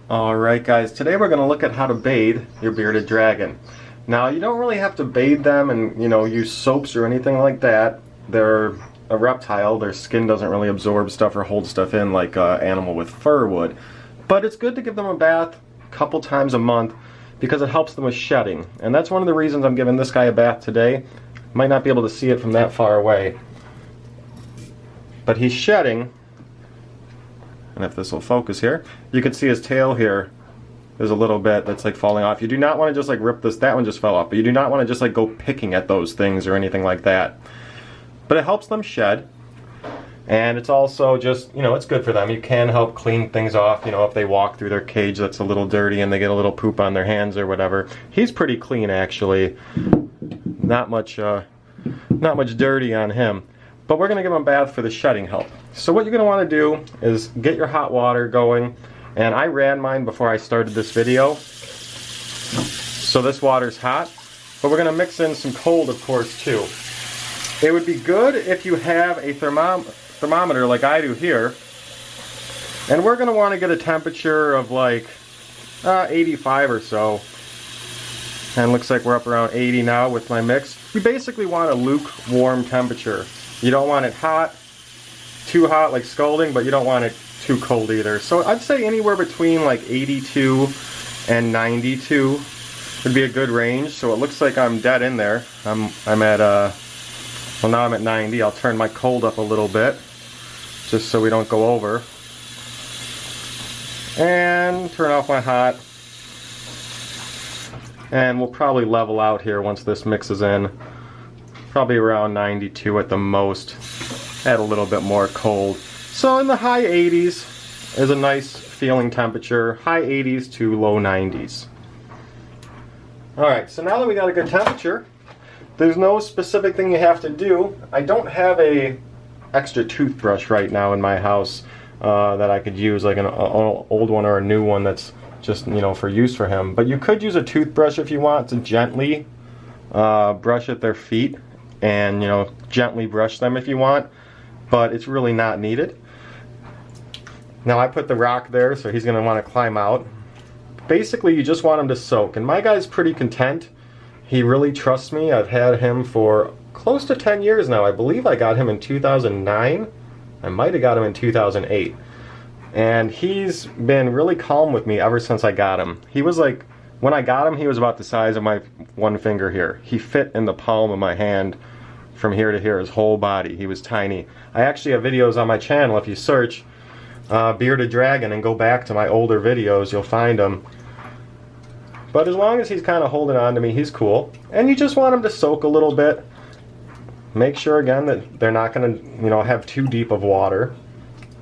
Alright guys, today we're going to look at how to bathe your bearded dragon. Now you don't really have to bathe them and use soaps or anything like that. They're a reptile, their skin doesn't really absorb stuff or hold stuff in like an animal with fur would. But it's good to give them a bath a couple times a month because it helps them with shedding. And that's one of the reasons I'm giving this guy a bath today. Might not be able to see it from that far away. But he's shedding. And if this will focus here, you can see his tail here. There's a little bit that's like falling off. You do not want to just like rip this, that one just fell off, but you do not want to just like go picking at those things or anything like that. But it helps them shed. And it's also just, it's good for them. You can help clean things off, if they walk through their cage that's a little dirty and they get a little poop on their hands or whatever. He's pretty clean actually. Not much dirty on him. But we're going to give him a bath for the shedding help. So what you're going to want to do is get your hot water going. And I ran mine before I started this video. So this water's hot. But we're going to mix in some cold, of course, too. It would be good if you have a thermometer like I do here. And we're going to want to get a temperature of like 85 or so. And it looks like we're up around 80 now with my mix. You basically want a lukewarm temperature. You don't want it hot, too hot like scalding, but you don't want it too cold either. So I'd say anywhere between like 82 and 92 would be a good range. So it looks like I'm dead in there. I'm at well, now I'm at 90. I'll turn my cold up a little bit just so we don't go over. And turn off my hot. And we'll probably level out here once this mixes in. Probably around 92 at the most. Add a little bit more cold. So in the high 80s is a nice feeling temperature. High 80s to low 90s. Alright, so now that we got a good temperature, there's no specific thing you have to do. I don't have a extra toothbrush right now in my house that I could use, like an old one or a new one that's just, for use for him. But you could use a toothbrush if you want to gently brush at their feet. And gently brush them if you want, but it's really not needed. Now I put the rock there, so he's going to want to climb out. Basically you just want him to soak, and my guy's pretty content. He really trusts me. I've had him for close to 10 years now. I believe I got him in 2009. I might have got him in 2008. And he's been really calm with me ever since I got him. He was like, when I got him, he was about the size of my one finger here. He fit in the palm of my hand from here to here, his whole body. He was tiny. I actually have videos on my channel. If you search Bearded Dragon and go back to my older videos, you'll find him. But as long as he's kind of holding on to me, he's cool. And you just want him to soak a little bit. Make sure, again, that they're not going to, have too deep of water.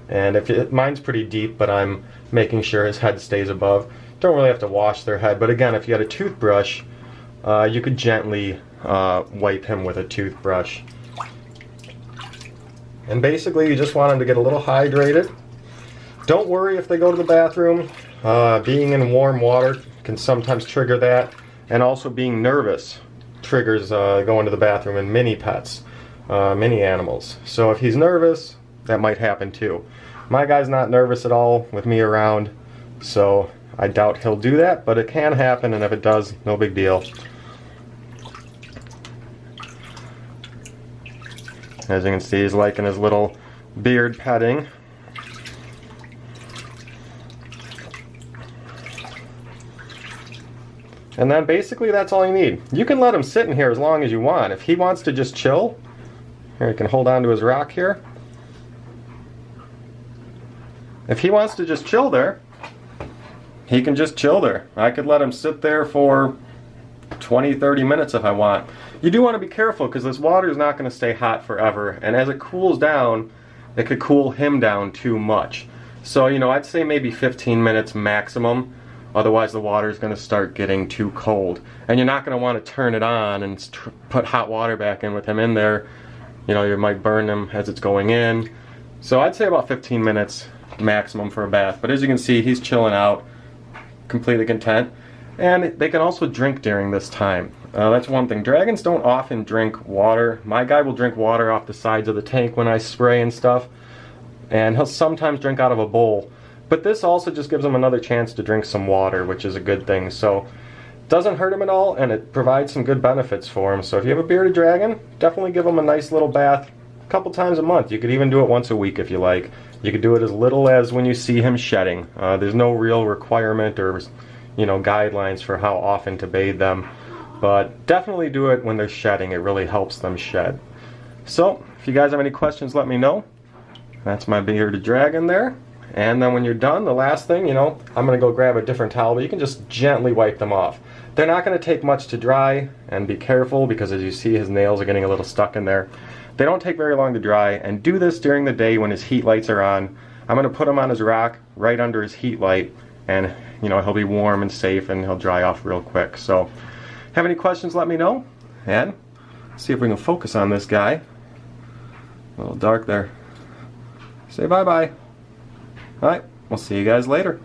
And mine's pretty deep, but I'm making sure his head stays above. Don't really have to wash their head, but again, if you had a toothbrush, you could gently wipe him with a toothbrush. And basically, you just want him to get a little hydrated. Don't worry if they go to the bathroom. Being in warm water can sometimes trigger that, and also being nervous triggers going to the bathroom in mini pets, mini animals. So if he's nervous, that might happen too. My guy's not nervous at all with me around, so I doubt he'll do that, but it can happen, and if it does, no big deal. As you can see, he's liking his little beard petting. And then basically that's all you need. You can let him sit in here as long as you want. If he wants to just chill, here, he can hold on to his rock here. If he wants to just chill there, he can just chill there. I could let him sit there for 20-30 minutes if I want. You do want to be careful because this water is not going to stay hot forever, and as it cools down, it could cool him down too much. So I'd say maybe 15 minutes maximum, otherwise the water is going to start getting too cold. And you're not going to want to turn it on and put hot water back in with him in there. You might burn him as it's going in. So I'd say about 15 minutes maximum for a bath. But as you can see, he's chilling out, completely content. And they can also drink during this time. That's one thing. Dragons don't often drink water. My guy will drink water off the sides of the tank when I spray and stuff. And he'll sometimes drink out of a bowl. But this also just gives them another chance to drink some water, which is a good thing. So doesn't hurt him at all, and it provides some good benefits for him. So if you have a bearded dragon, definitely give him a nice little bath a couple times a month. You could even do it once a week if you like. You could do it as little as when you see him shedding. There's no real requirement or guidelines for how often to bathe them, but definitely do it when they're shedding. It really helps them shed. So if you guys have any questions, let me know. That's my bearded dragon there. And then when you're done, the last thing, I'm going to go grab a different towel, but you can just gently wipe them off. They're not going to take much to dry, and be careful because as you see, his nails are getting a little stuck in there. They don't take very long to dry, and do this during the day when his heat lights are on. I'm going to put him on his rack right under his heat light, and he'll be warm and safe, and he'll dry off real quick. So have any questions, let me know, and see if we can focus on this guy. A little dark there. Say bye-bye. Alright, we'll see you guys later.